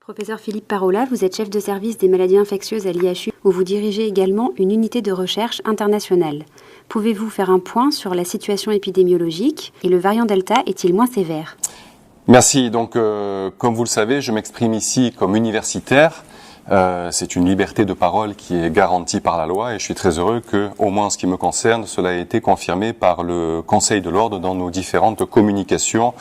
Professeur Philippe Parola, vous êtes chef de service des maladies infectieuses à l'IHU, où vous dirigez également une unité de recherche internationale. Pouvez-vous faire un point sur la situation épidémiologique et le variant Delta est-il moins sévère? Merci. Donc, comme vous le savez, je m'exprime ici comme universitaire. C'est une liberté de parole qui est garantie par la loi et je suis très heureux que, au moins en ce qui me concerne, cela ait été confirmé par le Conseil de l'Ordre dans nos différentes communications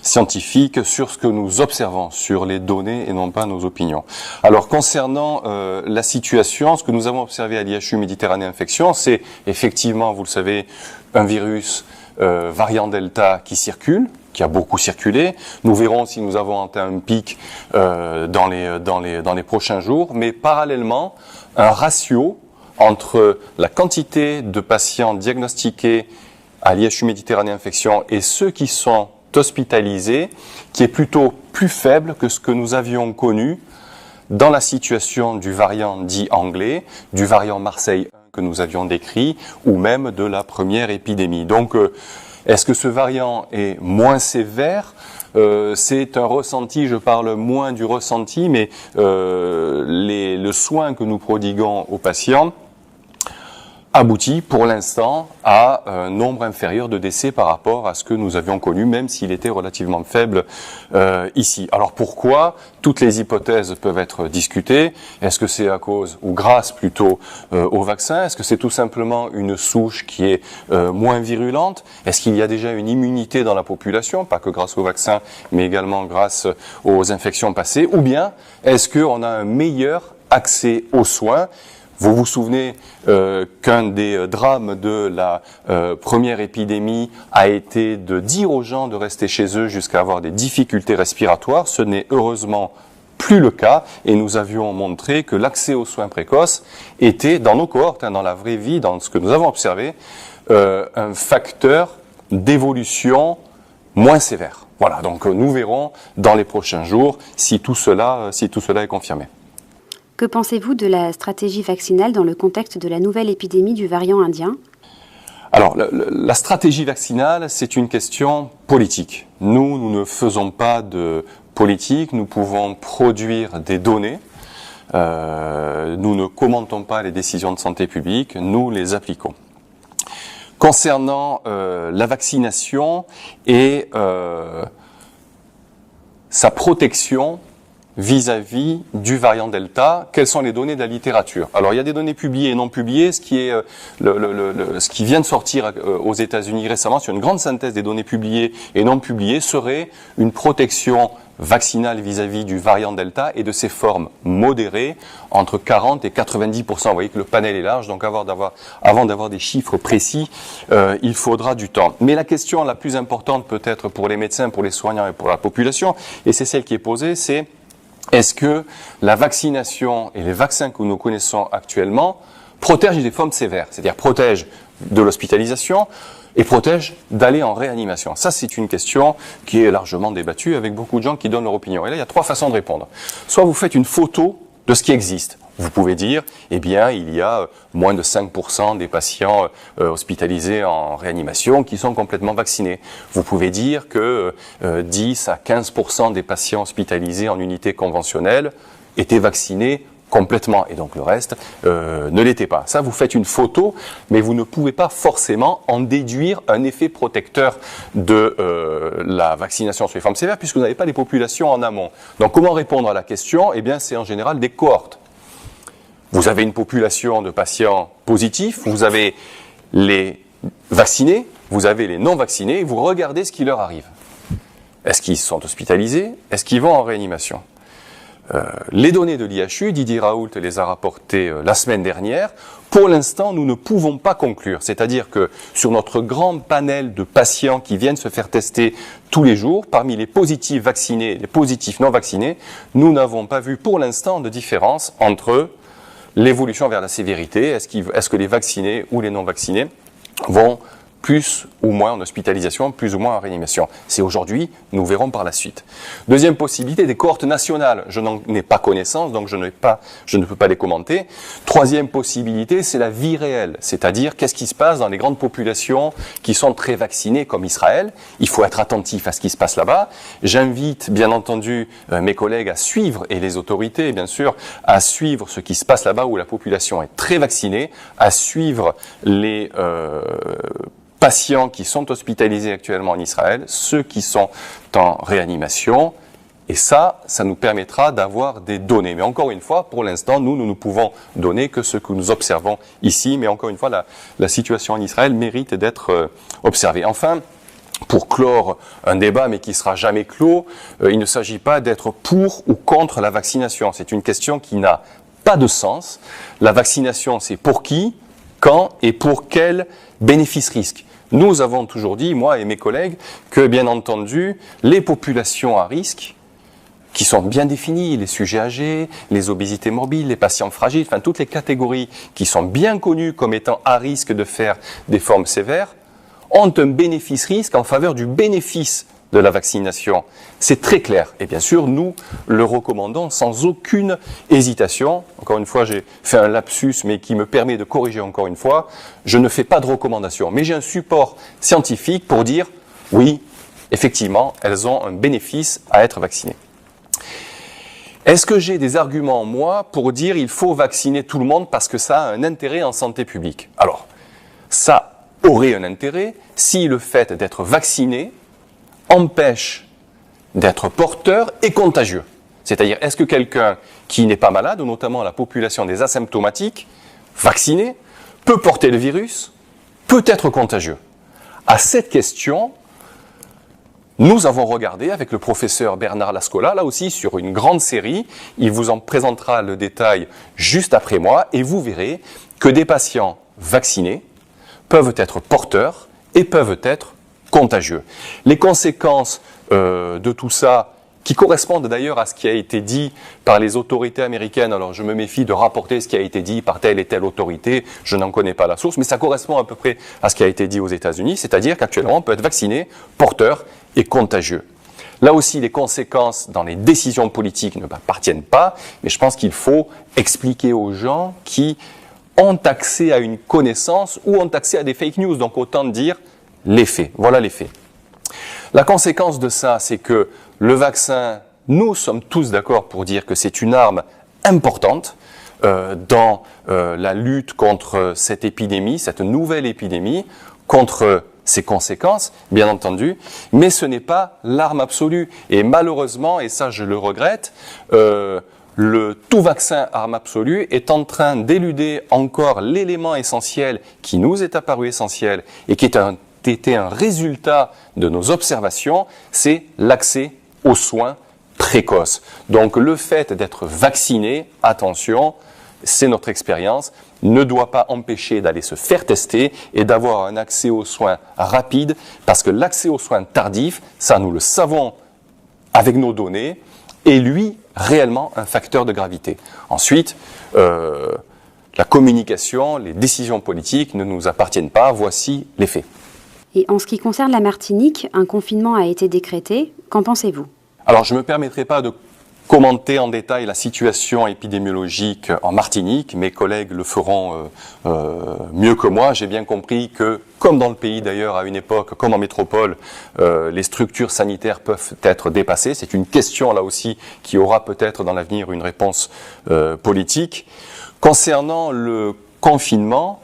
scientifiques sur ce que nous observons, sur les données et non pas nos opinions. Alors, concernant la situation, ce que nous avons observé à l'IHU Méditerranée Infection, c'est effectivement, vous le savez, un virus variant Delta qui circule, qui a beaucoup circulé. Nous verrons si nous avons atteint un pic dans les prochains jours, mais parallèlement, un ratio entre la quantité de patients diagnostiqués à l'IHU Méditerranée Infection et ceux qui sont hospitalisés, qui est plutôt plus faible que ce que nous avions connu dans la situation du variant dit anglais, du variant Marseille 1 que nous avions décrit, ou même de la première épidémie. Donc, est-ce que ce variant est moins sévère? C'est un ressenti, je parle moins du ressenti, mais le soin que nous prodiguons aux patients aboutit pour l'instant à un nombre inférieur de décès par rapport à ce que nous avions connu, même s'il était relativement faible ici. Alors pourquoi? Toutes les hypothèses peuvent être discutées. Est-ce que c'est à cause, ou grâce plutôt, au vaccin? Est-ce que c'est tout simplement une souche qui est moins virulente? Est-ce qu'il y a déjà une immunité dans la population, pas que grâce au vaccin, mais également grâce aux infections passées? Ou bien est-ce qu'on a un meilleur accès aux soins? Vous vous souvenez qu'un des drames de la première épidémie a été de dire aux gens de rester chez eux jusqu'à avoir des difficultés respiratoires. Ce n'est heureusement plus le cas et nous avions montré que l'accès aux soins précoces était, dans nos cohortes, dans la vraie vie, dans ce que nous avons observé, un facteur d'évolution moins sévère. Voilà, donc nous verrons dans les prochains jours si tout cela est confirmé. Que pensez-vous de la stratégie vaccinale dans le contexte de la nouvelle épidémie du variant indien? Alors, la stratégie vaccinale, c'est une question politique. Nous ne faisons pas de politique, nous pouvons produire des données. Nous ne commentons pas les décisions de santé publique, nous les appliquons. Concernant la vaccination et sa protection vis-à-vis du variant Delta, quelles sont les données de la littérature? Alors, il y a des données publiées et non publiées. Ce qui est ce qui vient de sortir aux États-Unis récemment sur une grande synthèse des données publiées et non publiées serait une protection vaccinale vis-à-vis du variant Delta et de ses formes modérées entre 40 et 90%. Vous voyez que le panel est large, donc avant d'avoir des chiffres précis, il faudra du temps. Mais la question la plus importante peut-être pour les médecins, pour les soignants et pour la population, et c'est celle qui est posée, c'est est-ce que la vaccination et les vaccins que nous connaissons actuellement protègent des formes sévères, c'est-à-dire protègent de l'hospitalisation et protègent d'aller en réanimation? Ça, c'est une question qui est largement débattue avec beaucoup de gens qui donnent leur opinion. Et là, il y a trois façons de répondre. Soit vous faites une photo de ce qui existe. Vous pouvez dire, eh bien, il y a moins de 5% des patients hospitalisés en réanimation qui sont complètement vaccinés. Vous pouvez dire que 10 à 15% des patients hospitalisés en unité conventionnelle étaient vaccinés complètement, et donc le reste ne l'était pas. Ça, vous faites une photo, mais vous ne pouvez pas forcément en déduire un effet protecteur de la vaccination sur les formes sévères, puisque vous n'avez pas les populations en amont. Donc, comment répondre à la question? Eh bien, c'est en général des cohortes. Vous avez une population de patients positifs, vous avez les vaccinés, vous avez les non vaccinés, vous regardez ce qui leur arrive. Est-ce qu'ils sont hospitalisés? Est-ce qu'ils vont en réanimation? Les données de l'IHU, Didier Raoult les a rapportées la semaine dernière. Pour l'instant, nous ne pouvons pas conclure. C'est-à-dire que sur notre grand panel de patients qui viennent se faire tester tous les jours, parmi les positifs vaccinés et les positifs non vaccinés, nous n'avons pas vu pour l'instant de différence entre l'évolution vers la sévérité. Est-ce que les vaccinés ou les non vaccinés vont plus ou moins en hospitalisation, plus ou moins en réanimation. C'est aujourd'hui, nous verrons par la suite. Deuxième possibilité, des cohortes nationales. Je n'en ai pas connaissance, donc je ne peux pas les commenter. Troisième possibilité, c'est la vie réelle, c'est-à-dire qu'est-ce qui se passe dans les grandes populations qui sont très vaccinées comme Israël. Il faut être attentif à ce qui se passe là-bas. J'invite bien entendu mes collègues à suivre, et les autorités bien sûr, à suivre ce qui se passe là-bas où la population est très vaccinée, à suivre les patients qui sont hospitalisés actuellement en Israël, ceux qui sont en réanimation, et ça nous permettra d'avoir des données. Mais encore une fois, pour l'instant, nous ne pouvons donner que ce que nous observons ici, mais encore une fois, la situation en Israël mérite d'être observée. Enfin, pour clore un débat, mais qui sera jamais clos, il ne s'agit pas d'être pour ou contre la vaccination. C'est une question qui n'a pas de sens. La vaccination, c'est pour qui, quand et pour quel bénéfice-risque. Nous avons toujours dit, moi et mes collègues, que bien entendu, les populations à risque, qui sont bien définies, les sujets âgés, les obésités morbides, les patients fragiles, enfin toutes les catégories qui sont bien connues comme étant à risque de faire des formes sévères, ont un bénéfice-risque en faveur du bénéfice de la vaccination. C'est très clair. Et bien sûr, nous le recommandons sans aucune hésitation. Encore une fois, j'ai fait un lapsus, mais qui me permet de corriger encore une fois. Je ne fais pas de recommandation, mais j'ai un support scientifique pour dire, oui, effectivement, elles ont un bénéfice à être vaccinées. Est-ce que j'ai des arguments, moi, pour dire il faut vacciner tout le monde parce que ça a un intérêt en santé publique? Alors, ça aurait un intérêt si le fait d'être vacciné empêche d'être porteur et contagieux. C'est-à-dire, est-ce que quelqu'un qui n'est pas malade, ou notamment la population des asymptomatiques, vaccinés, peut porter le virus, peut être contagieux? À cette question, nous avons regardé avec le professeur Bernard Lascola, là aussi sur une grande série, il vous en présentera le détail juste après moi, et vous verrez que des patients vaccinés peuvent être porteurs et peuvent être contagieux. Les conséquences de tout ça, qui correspondent d'ailleurs à ce qui a été dit par les autorités américaines, alors je me méfie de rapporter ce qui a été dit par telle et telle autorité, je n'en connais pas la source, mais ça correspond à peu près à ce qui a été dit aux États-Unis, c'est-à-dire qu'actuellement on peut être vacciné, porteur et contagieux. Là aussi, les conséquences dans les décisions politiques ne m'appartiennent pas, mais je pense qu'il faut expliquer aux gens qui ont accès à une connaissance ou ont accès à des fake news, donc autant dire les faits. Voilà les faits. La conséquence de ça, c'est que le vaccin, nous sommes tous d'accord pour dire que c'est une arme importante dans la lutte contre cette épidémie, cette nouvelle épidémie, contre ses conséquences, bien entendu, mais ce n'est pas l'arme absolue. Et malheureusement, et ça je le regrette, le tout vaccin arme absolue est en train d'éluder encore l'élément essentiel qui nous est apparu essentiel et qui était un résultat de nos observations, c'est l'accès aux soins précoces. Donc le fait d'être vacciné, attention, c'est notre expérience, ne doit pas empêcher d'aller se faire tester et d'avoir un accès aux soins rapide, parce que l'accès aux soins tardifs, ça nous le savons avec nos données, est lui réellement un facteur de gravité. Ensuite, la communication, les décisions politiques ne nous appartiennent pas, voici les faits. Et en ce qui concerne la Martinique, un confinement a été décrété. Qu'en pensez-vous? Alors, je ne me permettrai pas de commenter en détail la situation épidémiologique en Martinique. Mes collègues le feront mieux que moi. J'ai bien compris que, comme dans le pays d'ailleurs à une époque, comme en métropole, les structures sanitaires peuvent être dépassées. C'est une question là aussi qui aura peut-être dans l'avenir une réponse politique. Concernant le confinement,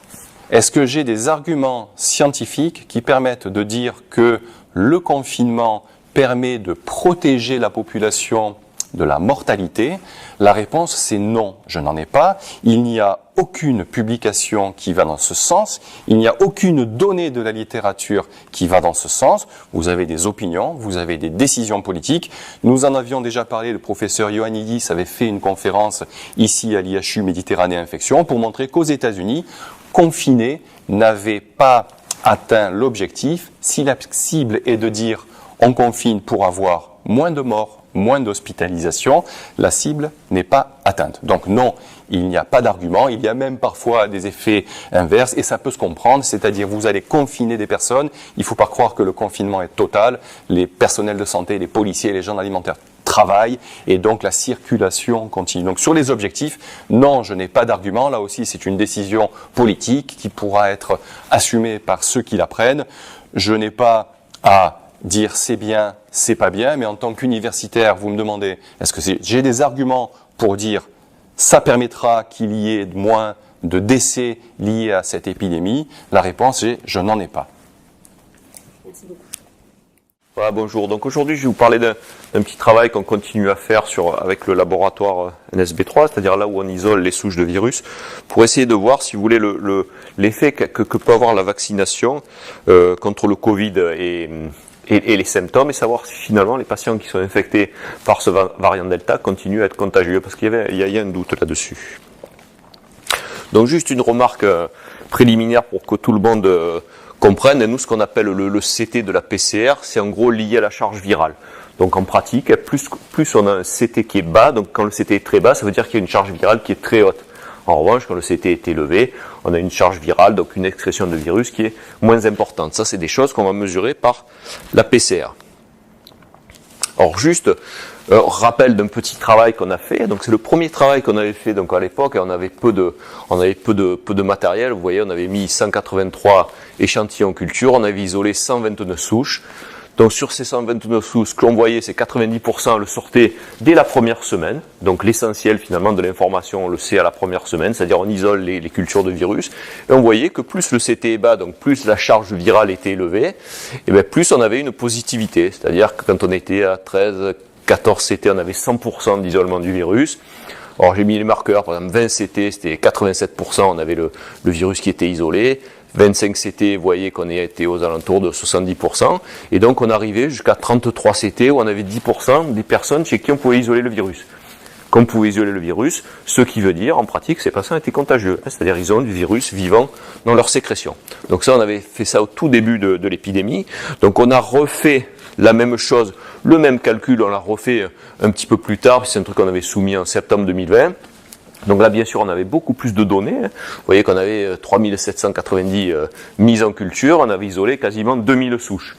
est-ce que j'ai des arguments scientifiques qui permettent de dire que le confinement permet de protéger la population de la mortalité? La réponse, c'est non, je n'en ai pas. Il n'y a aucune publication qui va dans ce sens. Il n'y a aucune donnée de la littérature qui va dans ce sens. Vous avez des opinions, vous avez des décisions politiques. Nous en avions déjà parlé, le professeur Ioannidis avait fait une conférence ici à l'IHU Méditerranée Infection pour montrer qu'aux États-Unis, confinés n'avaient pas atteint l'objectif. Si la cible est de dire on confine pour avoir moins de morts, moins d'hospitalisation, la cible n'est pas atteinte. Donc non, il n'y a pas d'argument, il y a même parfois des effets inverses et ça peut se comprendre, c'est-à-dire vous allez confiner des personnes, il ne faut pas croire que le confinement est total, les personnels de santé, les policiers, les gens alimentaires travaillent et donc la circulation continue. Donc sur les objectifs, non, je n'ai pas d'argument, là aussi c'est une décision politique qui pourra être assumée par ceux qui la prennent. Je n'ai pas à dire c'est bien, c'est pas bien, mais en tant qu'universitaire, vous me demandez, est-ce que j'ai des arguments pour dire ça permettra qu'il y ait moins de décès liés à cette épidémie? La réponse est je n'en ai pas. Merci beaucoup. Voilà, bonjour. Donc aujourd'hui, je vais vous parler d'un petit travail qu'on continue à faire avec le laboratoire NSB3, c'est-à-dire là où on isole les souches de virus, pour essayer de voir, si vous voulez, l'effet que peut avoir la vaccination contre le Covid et les symptômes, et savoir si finalement les patients qui sont infectés par ce variant Delta continuent à être contagieux, parce qu'il y a un doute là-dessus. Donc juste une remarque préliminaire pour que tout le monde comprenne. Nous, ce qu'on appelle le CT de la PCR, c'est en gros lié à la charge virale. Donc en pratique, plus on a un CT qui est bas, donc quand le CT est très bas, ça veut dire qu'il y a une charge virale qui est très haute. En revanche, quand le CT est élevé, on a une charge virale, donc une excrétion de virus qui est moins importante. Ça, c'est des choses qu'on va mesurer par la PCR. Alors juste, rappel d'un petit travail qu'on a fait. Donc c'est le premier travail qu'on avait fait. Donc à l'époque, on avait peu de matériel. Vous voyez, on avait mis 183 échantillons culture, on avait isolé 129 souches. Donc sur ces 129 souches, ce que l'on voyait, c'est 90% le sortait dès la première semaine. Donc l'essentiel finalement de l'information, on le sait à la première semaine, c'est-à-dire on isole les cultures de virus. Et on voyait que plus le CT est bas, donc plus la charge virale était élevée, et bien plus on avait une positivité. C'est-à-dire que quand on était à 13, 14 CT, on avait 100% d'isolement du virus. Alors j'ai mis les marqueurs, par exemple 20 CT, c'était 87%, on avait le virus qui était isolé. 25 CT, vous voyez qu'on était aux alentours de 70%. Et donc on arrivait jusqu'à 33 CT où on avait 10% des personnes chez qui on pouvait isoler le virus. Qu'on pouvait isoler le virus, ce qui veut dire en pratique ces patients étaient contagieux. C'est-à-dire ils ont du virus vivant dans leur sécrétion. Donc ça, on avait fait ça au tout début de l'épidémie. Donc on a refait la même chose, le même calcul, on l'a refait un petit peu plus tard, c'est un truc qu'on avait soumis en septembre 2020. Donc là, bien sûr, on avait beaucoup plus de données. Vous voyez qu'on avait 3790 mises en culture, on avait isolé quasiment 2000 souches.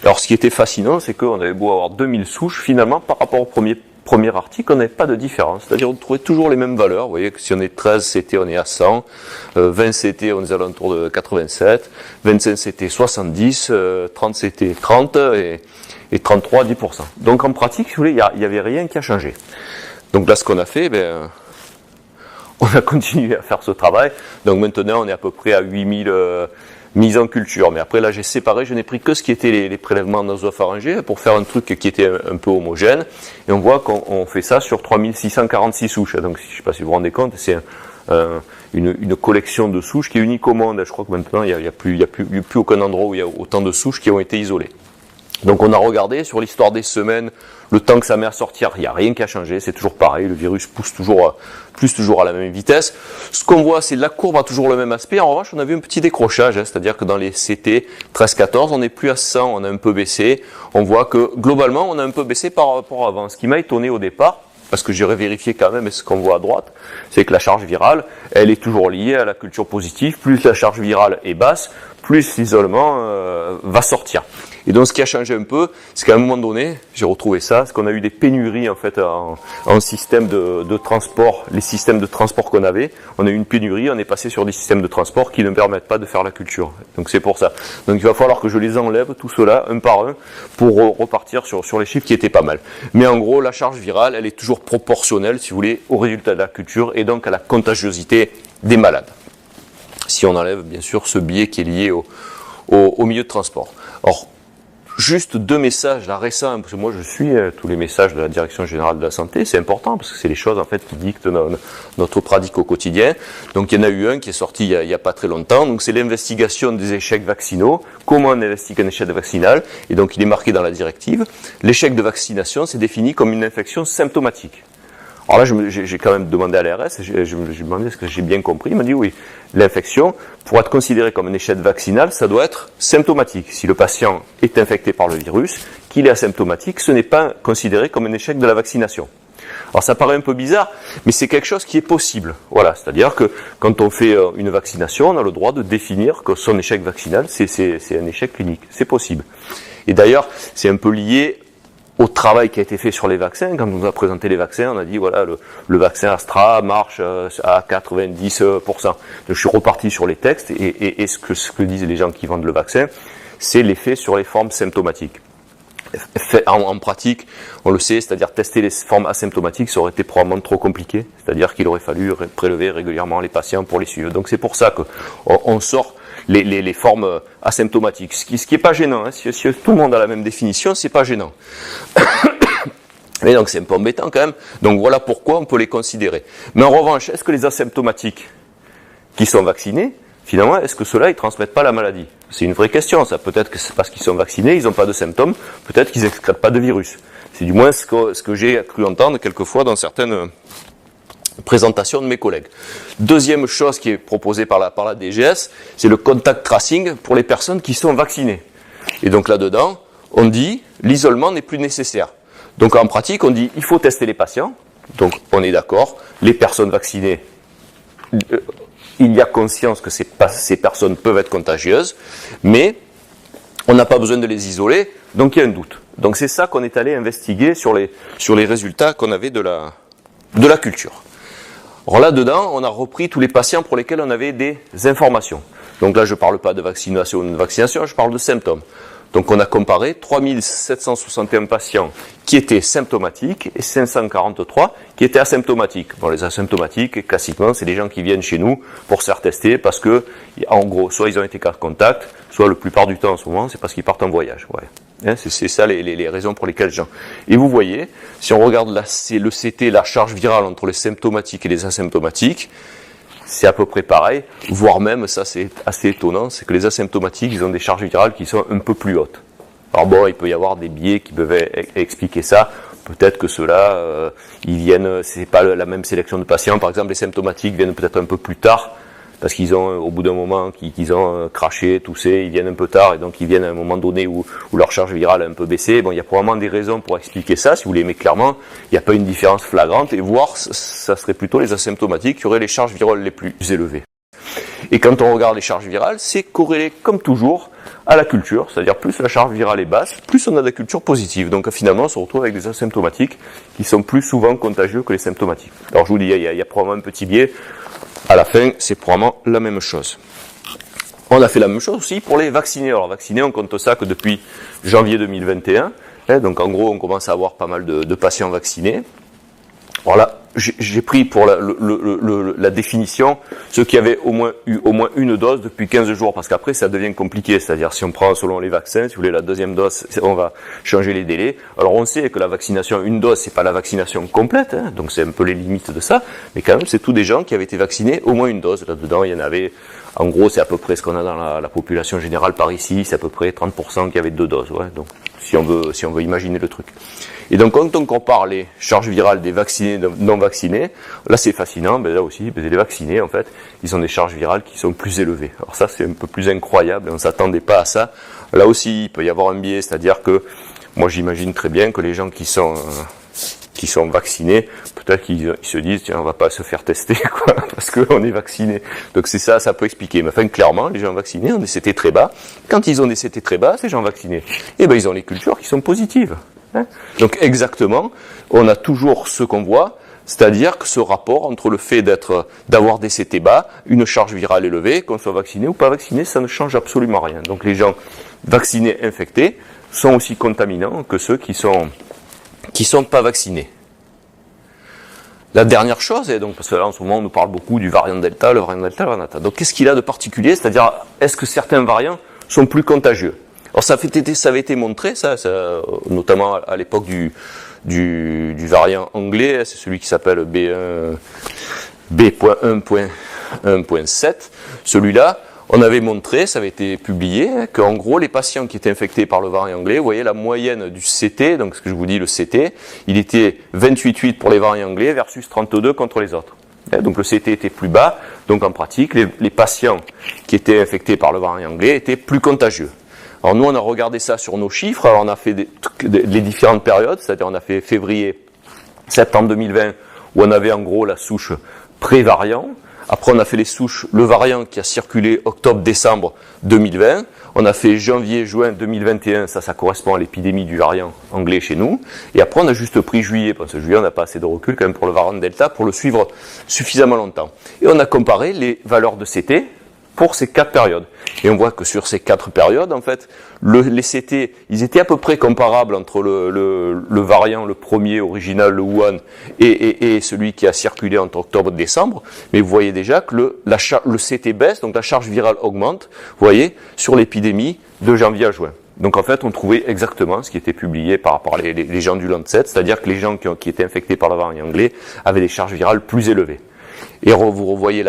Alors ce qui était fascinant, c'est qu'on avait beau avoir 2000 souches, finalement, par rapport au premier article, on n'avait pas de différence. C'est-à-dire on trouvait toujours les mêmes valeurs. Vous voyez que si on est 13 CT, on est à 100, 20 CT, on est à l'entour de 87, 25 CT, 70, 30 CT, 30 et 33, 10%. Donc en pratique, si vous voulez, il n'y avait rien qui a changé. Donc là, ce qu'on a fait, on a continué à faire ce travail. Donc maintenant, on est à peu près à 8000 mises en culture. Mais après, là, j'ai séparé, je n'ai pris que ce qui était les prélèvements nasopharyngés pour faire un truc qui était un peu homogène. Et on voit qu'on fait ça sur 3646 souches. Donc, je ne sais pas si vous vous rendez compte, c'est une collection de souches qui est unique au monde. Je crois que maintenant, il n'y a plus aucun endroit où il y a autant de souches qui ont été isolées. Donc on a regardé sur l'histoire des semaines, le temps que ça met à sortir, il n'y a rien qui a changé, c'est toujours pareil, le virus pousse toujours à la même vitesse. Ce qu'on voit, c'est que la courbe a toujours le même aspect, en revanche on a vu un petit décrochage, c'est-à-dire que dans les CT 13-14, on n'est plus à 100, on a un peu baissé, on voit que globalement on a un peu baissé par rapport à avant. Ce qui m'a étonné au départ, parce que j'irai vérifier quand même, et ce qu'on voit à droite, c'est que la charge virale, elle est toujours liée à la culture positive, plus la charge virale est basse, plus l'isolement va sortir. Et donc ce qui a changé un peu, c'est qu'à un moment donné, j'ai retrouvé ça, c'est qu'on a eu des pénuries en fait en système de transport, les systèmes de transport qu'on avait, on a eu une pénurie, on est passé sur des systèmes de transport qui ne permettent pas de faire la culture. Donc c'est pour ça. Donc il va falloir que je les enlève, tout cela, un par un, pour repartir sur les chiffres qui étaient pas mal. Mais en gros, la charge virale, elle est toujours proportionnelle, si vous voulez, au résultat de la culture et donc à la contagiosité des malades. Si on enlève bien sûr ce biais qui est lié au milieu de transport. Or, juste deux messages là récents, parce que moi je suis tous les messages de la Direction Générale de la Santé, c'est important parce que c'est les choses en fait qui dictent notre pratique au quotidien. Donc il y en a eu un qui est sorti il y a pas très longtemps, donc c'est l'investigation des échecs vaccinaux, comment on investigue un échec vaccinal, et donc il est marqué dans la directive. L'échec de vaccination, c'est défini comme une infection symptomatique. Alors là, j'ai quand même demandé à l'ARS, je me demandé est-ce que j'ai bien compris. Il m'a dit oui, l'infection, pour être considérée comme un échec vaccinal, ça doit être symptomatique. Si le patient est infecté par le virus, qu'il est asymptomatique, ce n'est pas considéré comme un échec de la vaccination. Alors ça paraît un peu bizarre, mais c'est quelque chose qui est possible. Voilà, c'est-à-dire que quand on fait une vaccination, on a le droit de définir que son échec vaccinal, c'est un échec clinique. C'est possible. Et d'ailleurs, c'est un peu lié au travail qui a été fait sur les vaccins. Quand on nous a présenté les vaccins, on a dit voilà, le vaccin Astra marche à 90%. Donc je suis reparti sur les textes et ce que disent les gens qui vendent le vaccin, c'est l'effet sur les formes symptomatiques. En pratique, on le sait, c'est-à-dire tester les formes asymptomatiques, ça aurait été probablement trop compliqué, c'est-à-dire qu'il aurait fallu prélever régulièrement les patients pour les suivre. Donc c'est pour ça qu'on sort les formes asymptomatiques, ce qui est pas gênant. Hein. Si tout le monde a la même définition, c'est pas gênant. Mais donc c'est un peu embêtant quand même. Donc voilà pourquoi on peut les considérer. Mais en revanche, est-ce que les asymptomatiques qui sont vaccinés, finalement, est-ce que ceux-là, ils transmettent pas la maladie? C'est une vraie question, ça. Peut-être que c'est parce qu'ils sont vaccinés, ils n'ont pas de symptômes, peut-être qu'ils n'excrètent pas de virus. C'est du moins ce que j'ai cru entendre quelquefois dans certaines présentations de mes collègues. Deuxième chose qui est proposée par la DGS, c'est le contact tracing pour les personnes qui sont vaccinées. Et donc là-dedans, on dit, l'isolement n'est plus nécessaire. Donc en pratique, on dit, il faut tester les patients. Donc on est d'accord, les personnes vaccinées, il y a conscience que ces personnes peuvent être contagieuses, mais on n'a pas besoin de les isoler, donc il y a un doute. Donc c'est ça qu'on est allé investiguer sur les résultats qu'on avait de la culture. Alors là-dedans, on a repris tous les patients pour lesquels on avait des informations. Donc là, je ne parle pas de vaccination ou de vaccination, je parle de symptômes. Donc on a comparé 3761 patients qui étaient symptomatiques et 543 qui étaient asymptomatiques. Bon, les asymptomatiques, classiquement, c'est des gens qui viennent chez nous pour se faire tester parce que, en gros, soit ils ont été cas de contact, soit la plupart du temps en ce moment, c'est parce qu'ils partent en voyage. Ouais. Hein, c'est ça les raisons pour lesquelles les gens. Et vous voyez, si on regarde là, c'est le CT, la charge virale entre les symptomatiques et les asymptomatiques, c'est à peu près pareil, voire même, ça c'est assez étonnant, c'est que les asymptomatiques, ils ont des charges virales qui sont un peu plus hautes. Alors bon, il peut y avoir des biais qui peuvent expliquer ça. Peut-être que ceux-là, ils viennent, c'est pas la même sélection de patients. Par exemple, les symptomatiques viennent peut-être un peu plus tard, parce qu'ils ont, au bout d'un moment, qu'ils ont craché, toussé, ils viennent un peu tard, et donc ils viennent à un moment donné où leur charge virale a un peu baissé. Bon, il y a probablement des raisons pour expliquer ça, si vous voulez, mais clairement, il n'y a pas une différence flagrante, et voire, ça serait plutôt les asymptomatiques qui auraient les charges virales les plus élevées. Et quand on regarde les charges virales, c'est corrélé, comme toujours, à la culture, c'est-à-dire plus la charge virale est basse, plus on a de la culture positive. Donc finalement, on se retrouve avec des asymptomatiques qui sont plus souvent contagieux que les symptomatiques. Alors je vous dis, il y a probablement un petit biais. À la fin, c'est probablement la même chose. On a fait la même chose aussi pour les vaccinés. Alors vaccinés, on compte ça que depuis janvier 2021. Donc en gros, on commence à avoir pas mal de patients vaccinés. Alors là, j'ai pris pour la définition ceux qui avaient eu au moins une dose depuis 15 jours, parce qu'après ça devient compliqué, c'est-à-dire si on prend selon les vaccins, si vous voulez la deuxième dose, on va changer les délais. Alors on sait que la vaccination, une dose, c'est pas la vaccination complète, hein, donc c'est un peu les limites de ça, mais quand même c'est tous des gens qui avaient été vaccinés au moins une dose. Là-dedans, il y en avait, en gros c'est à peu près ce qu'on a dans la population générale par ici, c'est à peu près 30% qui avaient 2 doses, ouais, donc si on veut imaginer le truc. Et donc, quand on compare les charges virales des vaccinés et non vaccinés, là c'est fascinant, ben là aussi, ben les vaccinés, en fait, ils ont des charges virales qui sont plus élevées. Alors ça, c'est un peu plus incroyable, on ne s'attendait pas à ça. Là aussi, il peut y avoir un biais, c'est-à-dire que, moi j'imagine très bien que les gens qui sont vaccinés, peut-être qu'ils se disent, tiens, on va pas se faire tester, quoi, parce qu'on est vacciné. Donc c'est ça, ça peut expliquer. Mais enfin, clairement, les gens vaccinés ont des CT très bas. Quand ils ont des CT très bas, ces gens vaccinés, eh ben, ils ont les cultures qui sont positives. Hein. Donc exactement, on a toujours ce qu'on voit, c'est-à-dire que ce rapport entre le fait d'avoir des CT bas, une charge virale élevée, qu'on soit vacciné ou pas vacciné, ça ne change absolument rien. Donc les gens vaccinés infectés sont aussi contaminants que ceux qui sont pas vaccinés. La dernière chose, et donc parce que là en ce moment on nous parle beaucoup du variant Delta, le variant Delta, le variant Delta. Donc qu'est-ce qu'il a de particulier, c'est-à-dire est-ce que certains variants sont plus contagieux? Alors ça avait été montré, ça notamment à l'époque du variant anglais, c'est celui qui s'appelle B.1.1.7. Celui-là, on avait montré, ça avait été publié, qu'en gros les patients qui étaient infectés par le variant anglais, vous voyez la moyenne du CT, donc ce que je vous dis le CT, il était 28,8 pour les variants anglais versus 32 contre les autres. Donc le CT était plus bas, donc en pratique les patients qui étaient infectés par le variant anglais étaient plus contagieux. Alors nous, on a regardé ça sur nos chiffres. Alors on a fait les différentes périodes, c'est-à-dire on a fait février, septembre 2020, où on avait en gros la souche pré-variant. Après, on a fait les souches, le variant qui a circulé octobre-décembre 2020. On a fait janvier-juin 2021, ça correspond à l'épidémie du variant anglais chez nous. Et après, on a juste pris juillet, parce que juillet, on n'a pas assez de recul quand même pour le variant Delta, pour le suivre suffisamment longtemps. Et on a comparé les valeurs de CT pour ces 4 périodes. Et on voit que sur ces 4 périodes, en fait, les CT, ils étaient à peu près comparables entre le variant, le premier original, le Wuhan, et celui qui a circulé entre octobre et décembre. Mais vous voyez déjà que le CT baisse, donc la charge virale augmente, vous voyez, sur l'épidémie de janvier à juin. Donc en fait, on trouvait exactement ce qui était publié par les gens du Lancet, c'est-à-dire que les gens qui étaient infectés par le variant anglais avaient des charges virales plus élevées. Et vous revoyez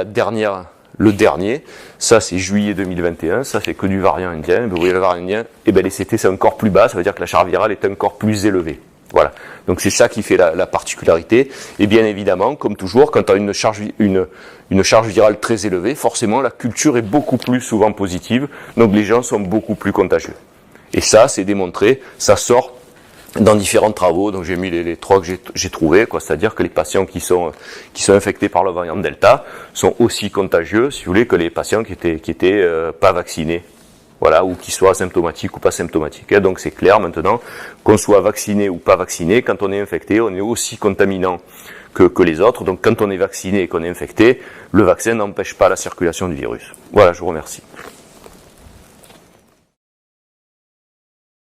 le dernier, ça c'est juillet 2021, ça c'est que du variant indien. Vous voyez le variant indien, et bien les CT c'est encore plus bas, ça veut dire que la charge virale est encore plus élevée. Voilà. Donc c'est ça qui fait la particularité. Et bien évidemment, comme toujours, quand on a une charge virale très élevée, forcément la culture est beaucoup plus souvent positive, donc les gens sont beaucoup plus contagieux. Et ça, c'est démontré, ça sort dans différents travaux, donc j'ai mis les 3 que j'ai trouvés, c'est-à-dire que les patients qui sont infectés par le variant Delta sont aussi contagieux, si vous voulez, que les patients qui étaient pas vaccinés, voilà, ou qui soient asymptomatiques ou pas symptomatiques. Et donc c'est clair maintenant, qu'on soit vacciné ou pas vacciné, quand on est infecté, on est aussi contaminant que les autres. Donc quand on est vacciné et qu'on est infecté, le vaccin n'empêche pas la circulation du virus. Voilà, je vous remercie.